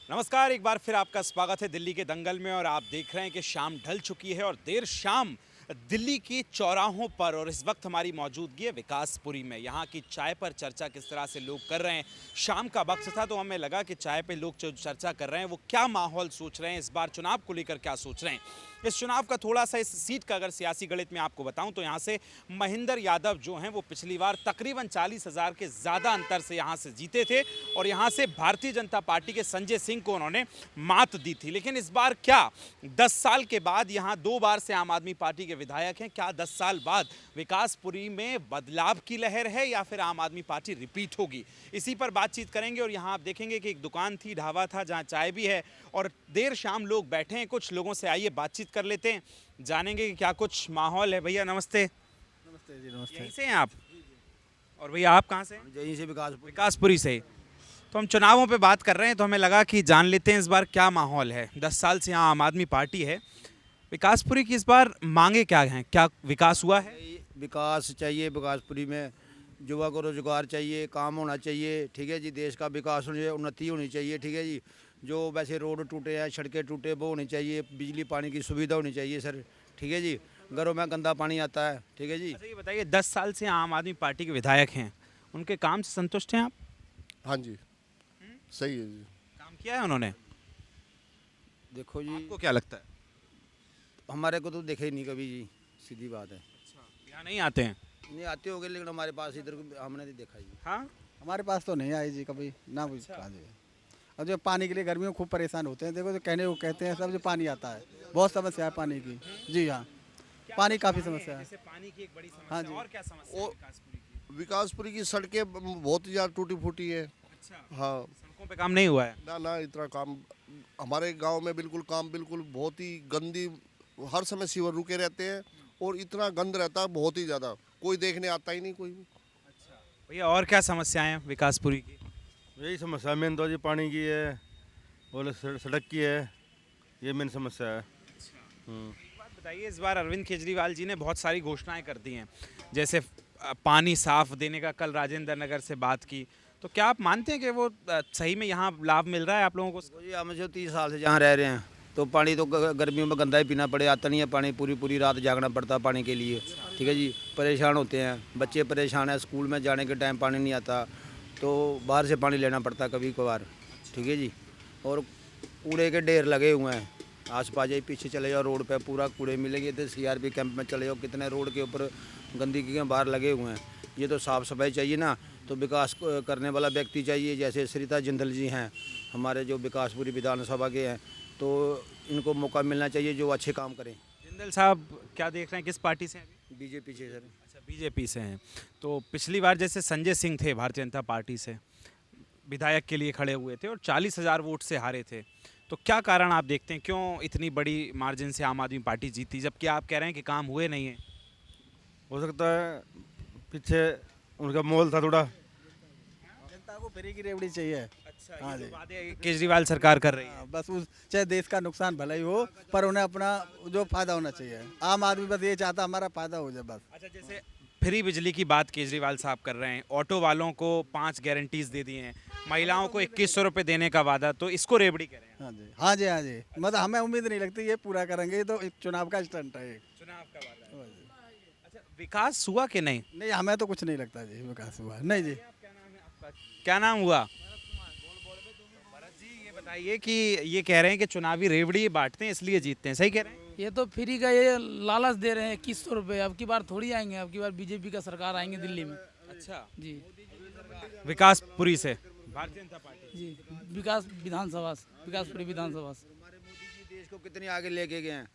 नमस्कार, एक बार फिर आपका स्वागत है दिल्ली के दंगल में। और आप देख रहे हैं कि शाम ढल चुकी है और देर शाम दिल्ली की चौराहों पर, और इस वक्त हमारी मौजूदगी है विकासपुरी में। यहाँ की चाय पर चर्चा किस तरह से लोग कर रहे हैं। शाम का वक्त था तो हमें लगा कि चाय पे लोग जो चर्चा कर रहे हैं वो क्या माहौल सोच रहे हैं, इस बार चुनाव को लेकर क्या सोच रहे हैं। इस चुनाव का थोड़ा सा, इस सीट का अगर सियासी गणित में आपको बताऊं तो यहाँ से महेंद्र यादव जो हैं वो पिछली बार तकरीबन 40,000 के ज़्यादा अंतर से यहाँ से जीते थे और यहाँ से भारतीय जनता पार्टी के संजय सिंह को उन्होंने मात दी थी। लेकिन इस बार क्या 10 साल के बाद यहाँ 2 बार से आम आदमी पार्टी के विधायक हैं, क्या 10 साल बाद विकासपुरी में बदलाव की लहर है या फिर आम आदमी पार्टी रिपीट होगी, इसी पर बातचीत करेंगे। और यहाँ आप देखेंगे कि एक दुकान थी, ढाबा था जहाँ चाय भी है और देर शाम लोग बैठे हैं। कुछ लोगों से आइए बातचीत कर लेते हैं, जानेंगे कि क्या कुछ माहौल है। भैया नमस्ते। नमस्ते जी, नमस्ते। यहीं से हैं आप? और भैया आप कहाँ से हैं? यहीं से विकासपुरी से। तो हम चुनावों पे बात कर रहे हैं तो हमें लगा कि जान लेते हैं इस बार क्या माहौल है। 10 साल से यहाँ आम आदमी पार्टी है, विकासपुरी की इस बार मांगे क्या हैं, क्या विकास हुआ है? विकास चाहिए विकासपुरी में, युवा को रोजगार चाहिए, काम होना चाहिए, ठीक है जी। देश का विकास होना चाहिए, उन्नति होनी चाहिए, ठीक है जी। जो वैसे रोड टूटे हैं, सड़कें टूटे, वो होनी चाहिए, बिजली पानी की सुविधा होनी चाहिए सर, ठीक है जी। घरों में गंदा पानी आता है, ठीक है जी। अच्छा ये बताइए, 10 साल से आम आदमी पार्टी के विधायक हैं, उनके काम से संतुष्ट हैं आप? हाँ जी, सही है जी। काम किया है उन्होंने? देखो जी, आपको क्या लगता है? हमारे को तो देखे ही नहीं कभी जी, सीधी बात है। यहाँ नहीं आते हैं? नहीं आते होंगे लेकिन हमारे पास इधर हमने नहीं देखा जी। हाँ, हमारे पास तो नहीं आई जी कभी ना कुछ कहा जी। और जो पानी के लिए गर्मियों में खूब परेशान होते हैं, देखो जो कहने को कहते हैं सब, जो पानी आता है बहुत समस्या है पानी की जी। हाँ, पानी काफ़ी समस्या है। जैसे पानी की एक बड़ी समस्या हाँ है, जी। और क्या समस्या है और- विकासपुरी की? विकासपुरी की सड़कें बहुत ही ज़्यादा टूटी फूटी है। अच्छा, हाँ, सड़कों पे काम नहीं हुआ है? ना इतना काम हमारे गांव में बिल्कुल काम बिल्कुल बहुत ही गंदी, हर समय सीवर रुके रहते हैं और इतना गंद रहता है बहुत ही ज़्यादा, कोई देखने आता ही नहीं कोई भी। भैया और क्या समस्याएं हैं विकासपुरी की? यही समस्या मेन तो जी पानी की है और सड़क की है, ये मेन समस्या है। एक बात बताइए, इस बार अरविंद केजरीवाल जी ने बहुत सारी घोषणाएं कर दी हैं, जैसे पानी साफ देने का कल राजेंद्र नगर से बात की, तो क्या आप मानते हैं कि वो सही में यहाँ लाभ मिल रहा है आप लोगों को? देखो जी, हम जो 30 साल से जहाँ रह रहे हैं तो पानी तो गर्मियों में गंदा ही पीना पड़े, आता नहीं है पानी, पूरी पूरी रात जागना पड़ता है पानी के लिए, ठीक है जी। परेशान होते हैं बच्चे, परेशान है, स्कूल में जाने के टाइम पानी नहीं आता तो बाहर से पानी लेना पड़ता है कभी कभार, ठीक है जी। और कूड़े के ढेर लगे हुए हैं आस पास, यही पीछे चले जाओ रोड पे पूरा कूड़े मिलेंगे, तो CRP कैंप में चले जाओ, कितने रोड के ऊपर गंदगी के बाहर लगे हुए हैं। ये तो साफ़ सफाई चाहिए ना, तो विकास करने वाला व्यक्ति चाहिए। जैसे सरिता जिंदल जी हैं हमारे, जो विकासपुरी विधानसभा के हैं, तो इनको मौका मिलना चाहिए जो अच्छे काम करें। जिंदल साहब क्या देख रहे हैं, किस पार्टी से हैं अभी? बीजेपी से सर। अच्छा, बीजेपी से हैं। तो पिछली बार जैसे संजय सिंह थे भारतीय जनता पार्टी से, विधायक के लिए खड़े हुए थे और 40,000 वोट से हारे थे, तो क्या कारण आप देखते हैं, क्यों इतनी बड़ी मार्जिन से आम आदमी पार्टी जीती, जबकि आप कह रहे हैं कि काम हुए नहीं है? हो सकता है पीछे उनका मोल था थोड़ा। जनता को फ्री की रेवड़ी चाहिए। अच्छा, हाँ ये जी। जो वादे केजरीवाल सरकार कर रही है। हाँ, बस उस चाहे देश का नुकसान भला ही हो, पर उन्हें अपना जो फायदा होना चाहिए। आम आदमी बस ये चाहता हमारा फायदा हो जाए बस। अच्छा, जैसे फ्री बिजली की बात केजरीवाल साहब कर रहे हैं, ऑटो वालों को 5 गारंटीज दे दी हैं, महिलाओं को 2100 रुपये देने का वादा, तो इसको रेवड़ी कह रहे हैं? हाँ जी, हाँ जी, हाँ जी। मतलब हमें उम्मीद नहीं लगती ये पूरा करेंगे, ये तो एक चुनाव का स्टंट है एक। चुनाव का वादा है। अच्छा, विकास हुआ कि नहीं? नहीं, हमें तो कुछ नहीं लगता जी विकास हुआ नहीं जी। क्या नाम हुआ? भरत जी, ये बताइए कि ये कह रहे हैं कि चुनावी रेवड़ी बांटते हैं इसलिए जीतते हैं, सही कह रहे हैं? ये तो फ्री का ये लालच दे रहे हैं 2100 रुपये। अब की बार थोड़ी आएंगे, अब की बार बीजेपी का सरकार आएंगे दिल्ली में अच्छा, जी। विकासपुरी से भारतीय जनता पार्टी। जी, विकास विधानसभा से, विकासपुरी विधानसभा से। हमारे मोदी जी देश को कितनी आगे लेके गए हैं,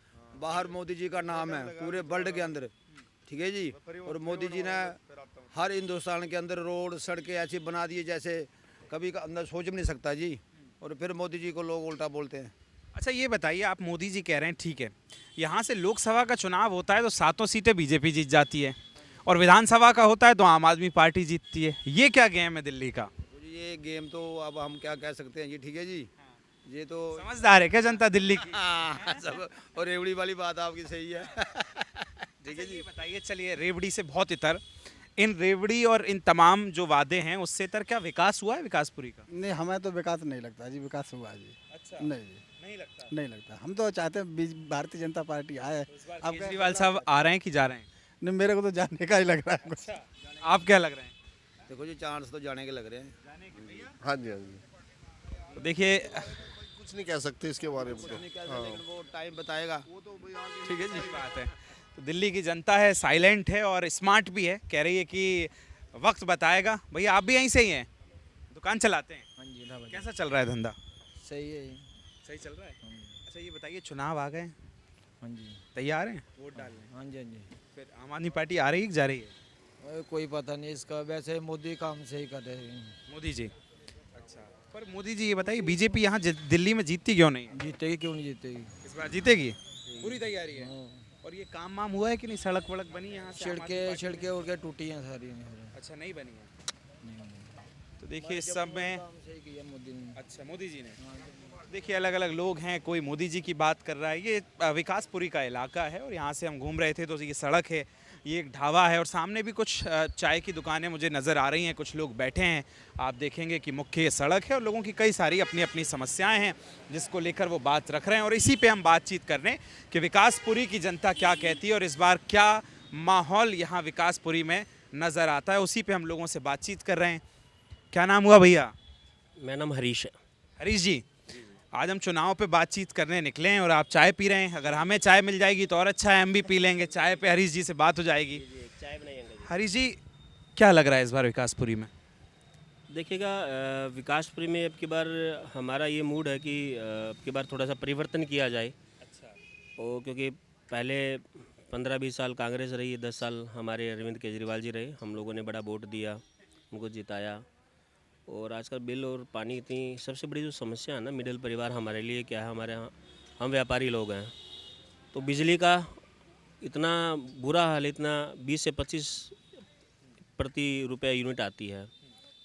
बाहर मोदी जी का नाम है पूरे वर्ल्ड के अंदर, ठीक है जी। और मोदी जी ने हर हिंदुस्तान के अंदर रोड सड़कें ऐसी बना दी है जैसे कभी का अंदर सोच भी नहीं सकता जी। और फिर मोदी जी को लोग उल्टा बोलते हैं। अच्छा ये बताइए, आप मोदी जी कह रहे हैं, ठीक है, यहाँ से लोकसभा का चुनाव होता है तो 7 सीटें बीजेपी जीत जाती है और विधानसभा का होता है तो आम आदमी पार्टी जीतती है, ये क्या गेम है दिल्ली का? तो ये गेम तो अब हम क्या कह सकते हैं जी, ठीक है जी। ये तो समझदार है क्या जनता दिल्ली की? हाँ, सब और रेवड़ी वाली बात आपकी सही है। ठीक है अच्छा, जी। ये बताइए, चलिए रेवड़ी से बहुत इतर, इन रेवड़ी और इन तमाम जो वादे हैं उससे तर क्या विकास हुआ है विकासपुरी का? नहीं, हमें तो विकास नहीं लगता जी, विकास हुआ जी। अच्छा, नहीं जी, नहीं लगता। नहीं लगता। हम तो चाहते हैं भारतीय जनता पार्टी आए। अब केजरीवाल साहब आ रहे हैं कि जा रहे हैं? नहीं, मेरे को तो जाने का ही लग रहा है कुछ। आप क्या लग रहे हैं? देखो जी, चांस तो जाने के लग रहे हैं। हाँ जी, हाँ जी। तो देखिए, कुछ नहीं कह सकते इसके बारे में तो। लेकिन वो टाइम बताएगा। ठीक है जी, बात है। तो दिल्ली की जनता है, साइलेंट है और स्मार्ट भी है, कह रही है कि वक्त बताएगा। भैया आप भी यहीं से ही हैं, दुकान चलाते हैं? हाँ जी, ना भाई कैसा चल रहा है धंधा? सही है ये। सही चल रहा है। अच्छा ये बताइए, चुनाव आ गए, हाँ जी, तैयार हैं वोट डालने? हाँ जी, हाँ जी। फिर आम आदमी पार्टी आ रही है कि जा रही है? कोई पता नहीं इसका, वैसे मोदी काम सही कर रहे हैं। मोदी जी। अच्छा, पर मोदी जी ये बताइए, बीजेपी यहाँ दिल्ली में जीतती क्यों नहीं है? जीतेगी क्यों नहीं जीतेगी? इस बार जीतेगी? पूरी तैयारी है। हाँ। और ये काम वाम हुआ है कि नहीं? सड़क वड़क बनी यहाँ से? आम आदमी पार्टी छिड़के उड़के टूटी हैं सारी। ने? अच्छा, नहीं बनी है। नहीं। तो देखिए इस सब में, काम सही किया मोदी ने। अच्छा मोदी जी ने, देखिए अलग अलग लोग हैं, कोई मोदी जी की बात कर रहा है। ये विकासपुरी का इलाका है और यहाँ से हम घूम रहे थे तो ये सड़क है, ये एक ढाबा है और सामने भी कुछ चाय की दुकानें मुझे नज़र आ रही हैं, कुछ लोग बैठे हैं। आप देखेंगे कि मुख्य सड़क है और लोगों की कई सारी अपनी अपनी समस्याएं हैं जिसको लेकर वो बात रख रहे हैं और इसी पे हम बातचीत कर रहे हैं कि विकासपुरी की जनता क्या कहती है और इस बार क्या माहौल यहाँ विकासपुरी में नज़र आता है, उसी पे हम लोगों से बातचीत कर रहे हैं। क्या नाम हुआ भैया? मेरा नाम हरीश है। हरीश जी, आज हम चुनाव पे बातचीत करने निकले हैं और आप चाय पी रहे हैं। अगर हमें चाय मिल जाएगी तो और अच्छा है, हम भी पी लेंगे चाय पे, हरीश जी से बात हो जाएगी। चाय बनाएंगे। हरीश जी, क्या लग रहा है इस बार विकासपुरी में? देखिएगा, विकासपुरी में अब की बार हमारा ये मूड है कि अब की बार थोड़ा सा परिवर्तन किया जाए। अच्छा, और क्योंकि पहले 15-20 साल कांग्रेस रही, 10 साल हमारे अरविंद केजरीवाल जी रहे, हम लोगों ने बड़ा वोट दिया, उनको जिताया। और आजकल बिल और पानी इतनी सबसे बड़ी जो समस्या है ना, मिडिल परिवार हमारे लिए क्या है, हमारे यहाँ हम व्यापारी लोग हैं, तो बिजली का इतना बुरा हाल, इतना 20 से 25 प्रति रुपये यूनिट आती है,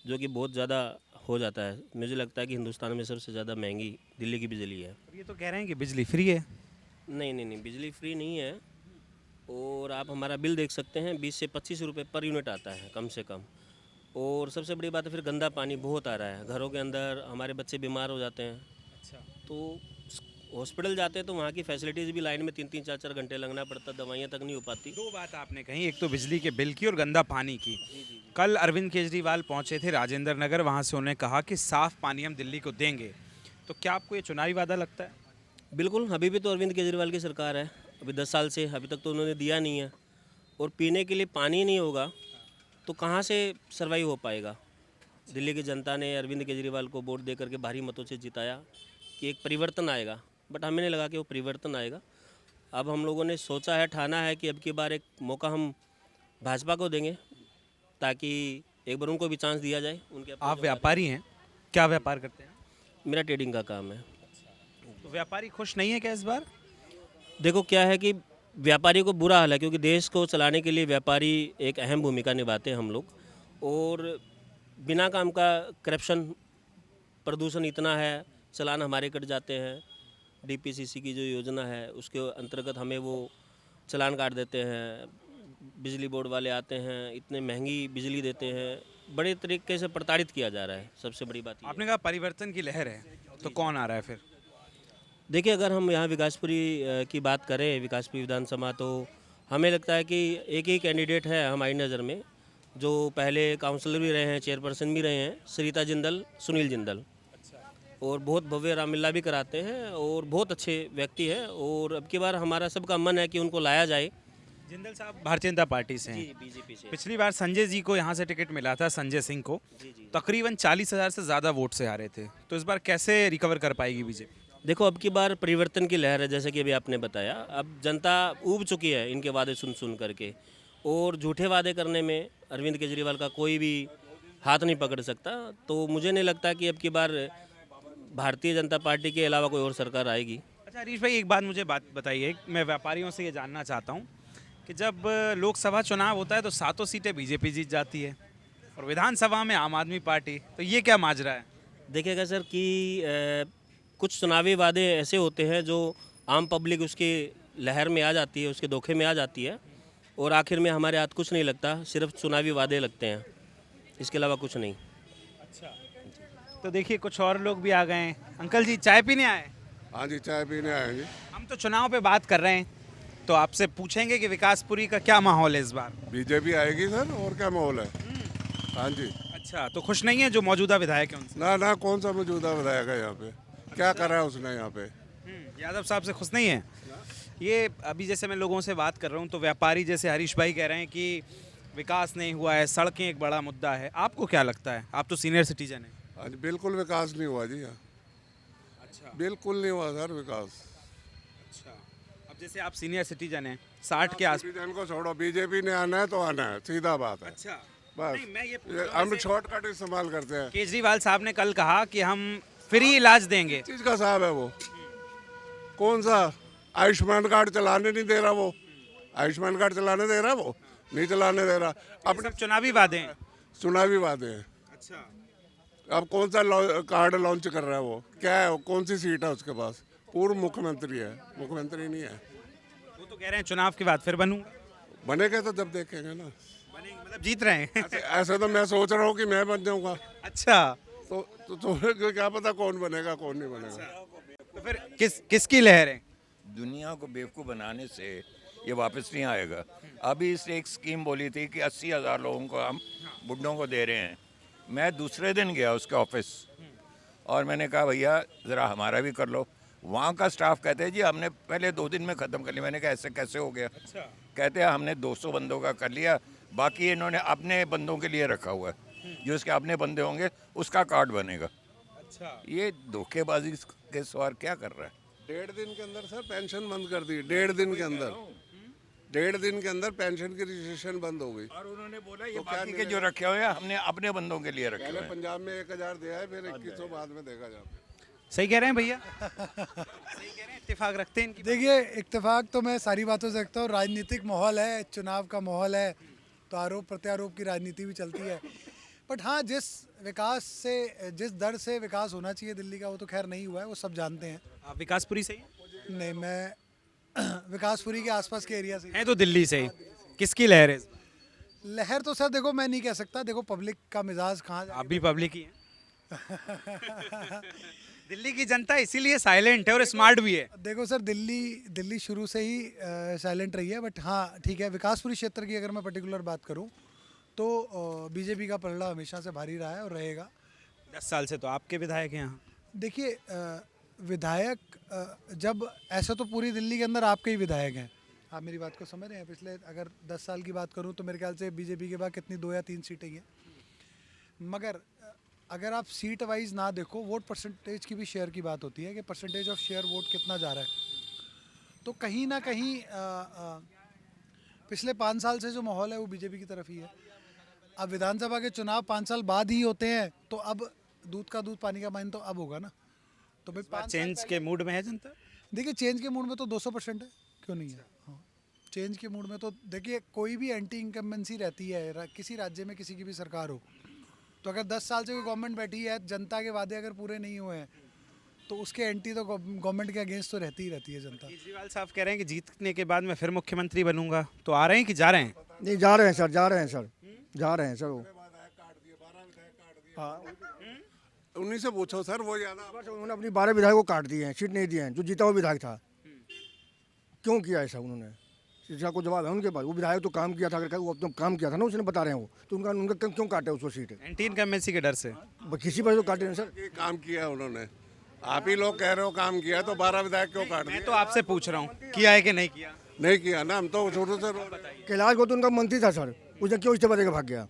जो कि बहुत ज़्यादा हो जाता है। मुझे लगता है कि हिंदुस्तान में सबसे ज़्यादा महंगी दिल्ली की बिजली है। ये तो कह रहे हैं कि बिजली फ्री है। नहीं, बिजली फ्री नहीं है। और आप हमारा बिल देख सकते हैं, 20 से 25 रुपये पर यूनिट आता है कम से कम। और सबसे बड़ी बात है फिर गंदा पानी बहुत आ रहा है घरों के अंदर, हमारे बच्चे बीमार हो जाते हैं। अच्छा, तो हॉस्पिटल जाते हैं तो वहाँ की फैसिलिटीज़ भी लाइन में 3-3 4-4 घंटे लगना पड़ता, दवाइयाँ तक नहीं हो पाती। दो बात आपने कही, एक तो बिजली के बिल की और गंदा पानी की। कल अरविंद केजरीवाल पहुंचे थे राजेंद्र नगर, वहां से उन्होंने कहा कि साफ पानी हम दिल्ली को देंगे। तो क्या आपको ये चुनावी वादा लगता है? बिल्कुल, अभी भी तो अरविंद केजरीवाल की सरकार है, अभी 10 साल से अभी तक तो उन्होंने दिया नहीं है। और पीने के लिए पानी नहीं होगा तो कहाँ से सर्वाइव हो पाएगा? दिल्ली की जनता ने अरविंद केजरीवाल को वोट दे करके भारी मतों से जिताया कि एक परिवर्तन आएगा, बट हमें नहीं लगा कि वो परिवर्तन आएगा। अब हम लोगों ने सोचा है, ठाना है कि अब की बार एक मौका हम भाजपा को देंगे ताकि एक बार उनको भी चांस दिया जाए। उनके अपने आप जो व्यापारी हैं, क्या व्यापार करते हैं? मेरा ट्रेडिंग का काम है। तो व्यापारी खुश नहीं है क्या इस बार? देखो क्या है कि व्यापारी को बुरा हाल है, क्योंकि देश को चलाने के लिए व्यापारी एक अहम भूमिका निभाते हैं हम लोग। और बिना काम का करप्शन, प्रदूषण इतना है, चालान हमारे कट जाते हैं। डीपीसीसी की जो योजना है उसके अंतर्गत हमें वो चालान काट देते हैं। बिजली बोर्ड वाले आते हैं, इतने महंगी बिजली देते हैं, बड़े तरीके से प्रताड़ित किया जा रहा है। सबसे बड़ी बात ये आपने कहा परिवर्तन की लहर है, तो कौन आ रहा है फिर? देखिए, अगर हम यहाँ विकासपुरी की बात करें, विकासपुरी विधानसभा, तो हमें लगता है कि एक ही कैंडिडेट है हमारी नज़र में, जो पहले काउंसलर भी रहे हैं, चेयरपर्सन भी रहे हैं, सरिता जिंदल, सुनील जिंदल। और बहुत भव्य रामलीला भी कराते हैं और बहुत अच्छे व्यक्ति है। और अब की बार हमारा सबका मन है कि उनको लाया जाए। जिंदल साहब भारतीय जनता पार्टी से हैं। बीजेपी से। पिछली बार संजय जी को यहाँ से टिकट मिला था, संजय सिंह को, तकरीबन 40,000 से ज़्यादा वोट से हारे थे। तो इस बार कैसे रिकवर कर पाएगी बीजेपी? देखो, अब की बार परिवर्तन की लहर है, जैसे कि अभी आपने बताया। अब जनता ऊब चुकी है इनके वादे सुन करके, और झूठे वादे करने में अरविंद केजरीवाल का कोई भी हाथ नहीं पकड़ सकता। तो मुझे नहीं लगता कि अब की बार भारतीय जनता पार्टी के अलावा कोई और सरकार आएगी। अच्छा हरीश भाई, एक बात मुझे बताइए, मैं व्यापारियों से ये जानना चाहता हूँ कि जब लोकसभा चुनाव होता है तो 7 सीटें बीजेपी जीत जाती है और विधानसभा में आम आदमी पार्टी, तो ये क्या माजरा है? देखिएगा सर कि कुछ चुनावी वादे ऐसे होते हैं जो आम पब्लिक उसके लहर में आ जाती है, उसके धोखे में आ जाती है। और आखिर में हमारे हाथ कुछ नहीं लगता, सिर्फ चुनावी वादे लगते हैं, इसके अलावा कुछ नहीं। तो देखिए कुछ और लोग भी आ गए हैं। अंकल जी चाय पीने आए? हाँ जी, चाय पीने आए जी। हम तो चुनाव पे बात कर रहे हैं, तो आपसे पूछेंगे कि विकासपुरी का क्या माहौल है इस बार? बीजेपी आएगी सर, और क्या माहौल है। हाँ जी। अच्छा, तो खुश नहीं है जो मौजूदा विधायक है उनसे? ना ना, कौन सा मौजूदा विधायक है यहाँ पे, क्या करा है उसने यहाँ पे। यादव साहब से खुश नहीं है? ये अभी जैसे मैं लोगों से बात कर रहा हूँ तो व्यापारी जैसे हरीश भाई कह रहे हैं कि विकास नहीं हुआ है, सड़कें एक बड़ा मुद्दा है। आपको क्या लगता है? आप तो सीनियर सिटीजन हैं। हाँ जी, बिल्कुल विकास नहीं हुआ जी यहाँ। अच्छा बिल्कुल नहीं हुआ सर विकास। अच्छा, अब जैसे आप सीनियर सिटीजन हैं, 60 के आस। सिटीजन को छोड़ो, बीजेपी ने आना है तो आना है, सीधा बात है। अच्छा, बस नहीं, मैं ये पूछ रहा हूँ हम जैसे शॉर्टकट इस्तेमाल करते हैं। केजरीवाल साहब ने कल कहा कि हम फ्री इलाज देंगे। चीज का साहब है वो, कौन सा आयुष्मान कार्ड चलाने नहीं दे रहा वो। आयुष्मान कार्ड चलाने दे रहा वो, नहीं चलाने दे रहा। अपने सब चुनावी वादे हैं। चुनावी वादे हैं। अच्छा, अब कौन सा कार्ड लॉन्च कर रहा है वो, क्या है वो, कौन सी सीट है उसके पास? पूर्व मुख्यमंत्री है, मुख्यमंत्री नहीं है। वो तो कह रहे हैं चुनाव के बाद फिर बनूंगा। बनेगा तो जब देखेंगे ना। बनेंगे मतलब जीत रहे हैं। ऐसे तो मैं सोच रहा हूँ कि मैं बन जाऊंगा। अच्छा, तो क्या पता कौन बनेगा कौन नहीं बनेगा। तो फिर किसकी लहर है? दुनिया को बेवकूफ़ बनाने से ये वापस नहीं आएगा। अभी इस एक स्कीम बोली थी कि 80,000 लोगों को हम बुढ़ों को दे रहे हैं। मैं दूसरे दिन गया उसके ऑफिस और मैंने कहा भैया ज़रा हमारा भी कर लो। वहाँ का स्टाफ कहते हैं जी हमने पहले 2 दिन में ख़त्म कर लिया। मैंने कहा ऐसे कैसे हो गया? कहते हैं हमने 200 बंदों का कर लिया, बाकी इन्होंने अपने बंदों के लिए रखा हुआ है, जो इसके अपने बंदे होंगे उसका कार्ड बनेगा। अच्छा, ये धोखेबाजी के सवार क्या कर रहा है? 1.5 दिन के अंदर सर पेंशन बंद कर दी। 1.5 दिन के अंदर, 1.5 दिन के अंदर पेंशन की रजिस्ट्रेशन बंद हो गई। और उन्होंने बोला ये बाकी के जो रखे हुए हैं हमने अपने बंदों के लिए रखे पहले हुए हैं। पंजाब में 1000 दिया है, फिर 2100 बाद में देखा जाता है। सही कह रहे हैं भैया? सही कह रहे हैं, इत्तेफाक रखते हैं इनकी। देखिए इत्तेफाक तो मैं सारी बातों से रखता हूँ। राजनीतिक माहौल है, चुनाव का माहौल है, तो आरोप प्रत्यारोप की राजनीति भी चलती है। बट हाँ, जिस दर से विकास होना चाहिए दिल्ली का वो तो खैर नहीं हुआ है, वो सब जानते हैं। आप विकासपुरी से ही हैं? नहीं, मैं विकासपुरी के आसपास के एरिया से। हैं तो दिल्ली से ही। किसकी लहर है? लहर तो सर देखो मैं नहीं कह सकता, देखो पब्लिक का मिजाज कहाँ आप भी पब्लिक ही हैं। दिल्ली की जनता इसीलिए साइलेंट है और स्मार्ट भी है। देखो सर, दिल्ली शुरू से ही साइलेंट रही है। बट हाँ ठीक है, विकासपुरी क्षेत्र की अगर मैं पर्टिकुलर बात करूँ तो बीजेपी का पलड़ा हमेशा से भारी रहा है और रहेगा। 10 साल से तो आपके विधायक हैं यहाँ। देखिए विधायक जब ऐसा तो पूरी दिल्ली के अंदर आपके ही विधायक हैं, आप मेरी बात को समझ रहे हैं। पिछले अगर 10 साल की बात करूं तो मेरे ख्याल से बीजेपी के बाद कितनी 2 या 3 सीटें हैं। मगर अगर आप सीट वाइज ना देखो, वोट परसेंटेज की भी शेयर की बात होती है कि परसेंटेज ऑफ शेयर वोट कितना जा रहा है। तो कहीं ना कहीं पिछले 5 साल से जो माहौल है वो बीजेपी की तरफ ही है। अब विधानसभा के चुनाव 5 साल बाद ही होते हैं, तो अब दूध का दूध पानी का पानी तो अब होगा ना। तो भाई 5 चेंज के मूड में है जनता। देखिए चेंज के मूड में तो 200% है, क्यों नहीं है। हाँ, चेंज के मूड में तो देखिए कोई भी एंटी इनकम्बेंसी रहती है किसी राज्य में, किसी की भी सरकार हो। तो अगर 10 साल से कोई गवर्नमेंट बैठी है, जनता के वादे अगर पूरे नहीं हुए हैं तो उसके एंटी तो गवर्नमेंट के अगेंस्ट तो रहती ही रहती है जनता। केजरीवाल साहब कह रहे हैं कि जीतने के बाद मैं फिर मुख्यमंत्री बनूंगा, तो आ रहे हैं कि जा रहे हैं? नहीं, जा रहे हैं सर, जा रहे हैं सर, जा रहे हैं सर वो। हाँ, उन्हीं से पूछो सर, वो ज्यादा। उन्होंने अपनी 12 विधायक को काट दिए हैं, सीट नहीं दिए हैं। जो जीता हुआ विधायक था, क्यों किया ऐसा उन्होंने? इसका कोई जवाब है उनके पास? वो विधायक तो काम किया था, अगर वो अपना काम किया था ना, उसने बता रहे हैं वो, तो उनका क्यों काटे उसको सीट? एंटी इनकम्बेंसी के डर से किसी पर तो काटे हैं सर। ये काम किया उन्होंने, आप ही लोग कह रहे हो काम किया, तो 12 विधायक क्यों काट दिए? मैं तो आपसे पूछ रहा हूँ किया है कि नहीं किया। नहीं किया ना, हम तो छोटे से। कैलाश को तो उनका मंत्री था सर, उसने क्यों इस्तीफा देकर भाग गया?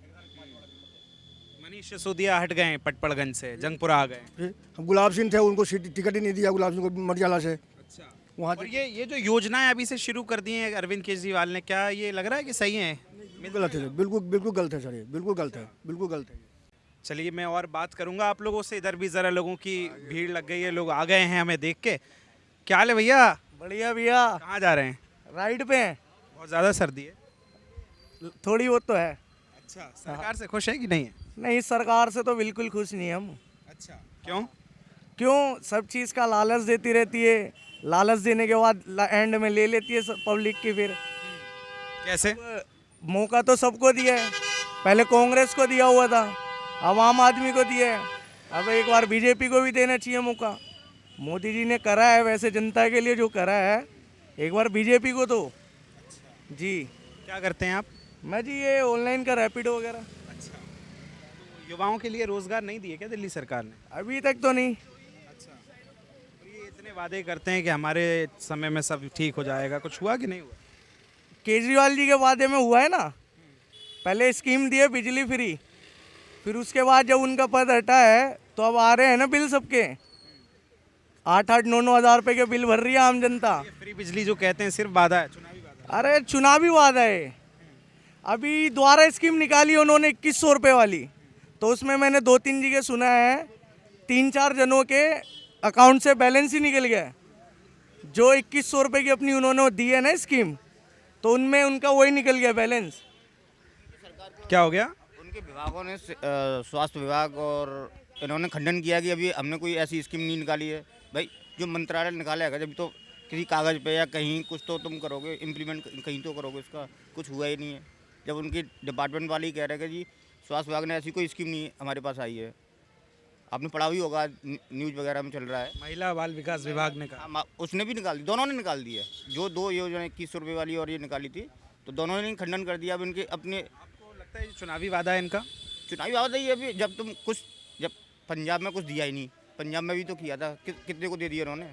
मनीष सिसोदिया हट गए पटपड़गंज से, जंगपुरा आ गए। हम गुलाब सिंह थे, उनको सीट टिकट ही नहीं दिया गुलाब सिंह को मटियाला से। वहाँ और ये जो योजनाएं अभी से शुरू कर दी हैं अरविंद केजरीवाल ने, क्या ये लग रहा है कि सही है? गलत है, बिल्कुल गलत है सर, ये बिल्कुल गलत है, बिल्कुल गलत है। चलिए मैं और बात करूंगा आप लोगों से। इधर भी ज़रा लोगों की भीड़ लग गई है, लोग आ गए हैं हमें देख के। क्या हाल है भैया? बढ़िया भैया। कहाँ जा रहे हैं? राइड पे हैं। बहुत ज़्यादा सर्दी है। थोड़ी बहुत तो है। अच्छा, सरकार से खुश है कि नहीं है? नहीं, सरकार से तो बिल्कुल खुश नहीं हम। अच्छा, क्यों? क्यों? सब चीज़ का लालच देती रहती है, लालच देने के बाद एंड में ले लेती है सब पब्लिक की। फिर कैसे? मौका तो सबको दिया है, पहले कांग्रेस को दिया हुआ था, अब आम आदमी को दिया है, अब एक बार बीजेपी को भी देना चाहिए मौका। मोदी जी ने करा है वैसे जनता के लिए जो करा है, एक बार बीजेपी को दो जी। क्या करते हैं आप? मैं जी ये ऑनलाइन का रैपिडो वगैरह। युवाओं के लिए रोजगार नहीं दिए क्या दिल्ली सरकार ने? अभी तक तो नहीं। ये इतने वादे करते हैं कि हमारे समय में सब ठीक हो जाएगा, कुछ हुआ कि नहीं हुआ? केजरीवाल जी के वादे में हुआ है ना, पहले स्कीम दिए बिजली फ्री, फिर उसके बाद जब उनका पद हटा है तो अब आ रहे हैं ना बिल सबके, 8-8, 9-9 हज़ार रुपये के बिल भर रही है आम जनता। फ्री बिजली जो कहते हैं सिर्फ वादा है, चुनावी वादा है। अरे चुनावी वादा है। अभी दोबारा स्कीम निकाली उन्होंने 2100 रुपये वाली, तो उसमें मैंने 2-3 जगह सुना है 3-4 जनों के अकाउंट से बैलेंस ही निकल गया। जो 2100 रुपये की अपनी उन्होंने दी है ना स्कीम, तो उनमें उनका वही निकल गया बैलेंस। क्या हो गया? उनके विभागों ने स्वास्थ्य विभाग और इन्होंने खंडन किया कि अभी हमने कोई ऐसी स्कीम नहीं निकाली है। भाई जो मंत्रालय निकालेगा जब तो किसी कागज़ पे या कहीं कुछ तो तुम करोगे, इम्प्लीमेंट कहीं तो करोगे, इसका कुछ हुआ ही नहीं है। जब उनकी डिपार्टमेंट वाले ही कह रहे हैं कि जी स्वास्थ्य विभाग ने ऐसी कोई स्कीम नहीं हमारे पास आई है। आपने पढ़ा भी होगा, न्यूज़ वगैरह में चल रहा है। महिला बाल विकास विभाग ने कहा। उसने भी निकाल दी, दोनों ने निकाल दी है। जो 2 योजना 2100 रुपये वाली और ये निकाली थी, तो दोनों ने खंडन कर दिया। अब इनके अपने लगता है ये चुनावी वादा है इनका? चुनावी वादा ही है। अभी जब पंजाब में कुछ दिया ही नहीं, पंजाब में भी तो किया था, कितने को दे दिया उन्होंने।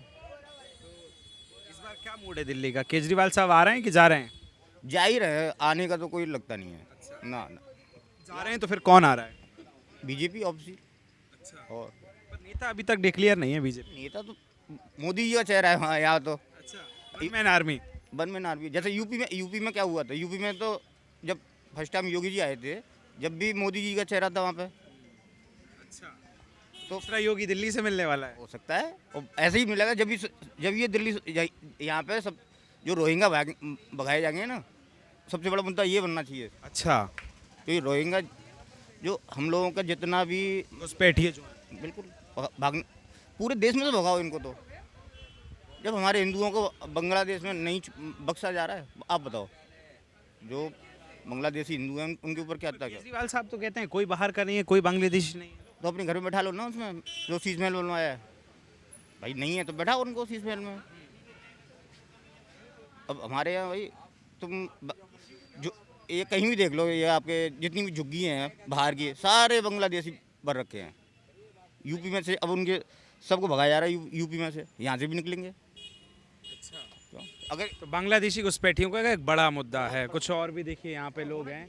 इस बार क्या मूड है दिल्ली का? केजरीवाल साहब आ रहे हैं कि जा रहे हैं? जा ही रहे हैं, आने का तो कोई लगता नहीं है। ना जा रहे हैं तो फिर कौन आ रहा है? BJP obviously. और पर नेता अभी तक डिक्लेयर नहीं है बीजेपी। नेता तो मोदी जी का चेहरा है वहाँ, यहाँ तो man army. One man army. जैसे यूपी में क्या हुआ था, यूपी में तो जब फर्स्ट टाइम योगी जी आए थे, जब भी मोदी जी का चेहरा था वहाँ पे। तो दूसरा योगी दिल्ली से मिलने वाला है? हो सकता है, और ऐसे ही मिलेगा जब ये दिल्ली यहाँ पे सब जो रोहिंगा भगाए जाएंगे ना, सबसे बड़ा मुद्दा ये बनना चाहिए। अच्छा, तो ये रोहिंगा जो हम लोगों का जितना भी घुसपैठिए जो बिल्कुल भागने, पूरे देश में तो भगाओ इनको। तो जब हमारे हिंदुओं को बांग्लादेश में नहीं बख्शा जा रहा है, आप बताओ जो बांग्लादेशी हिंदू हैं उनके ऊपर क्या आता है? केजरीवाल साहब तो कहते हैं कोई बाहर का नहीं है, कोई बांग्लादेशी नहीं है। तो अपने घर में बैठा लो ना, उसमें जो शीश महल बनवाया है। भाई नहीं है तो बैठाओ उनको शीश महल में। अब हमारे यहाँ भाई तुम जो ये कहीं भी देख लो, ये आपके जितनी भी झुग्गी हैं बाहर की, सारे बांग्लादेशी भर रखे हैं यूपी में से। अब उनके सबको भगाया जा रहा है यूपी में से, यहाँ से भी निकलेंगे। अगर तो बांग्लादेशी घुसपैठियों का एक बड़ा मुद्दा है। कुछ और भी देखिए यहाँ पे लोग हैं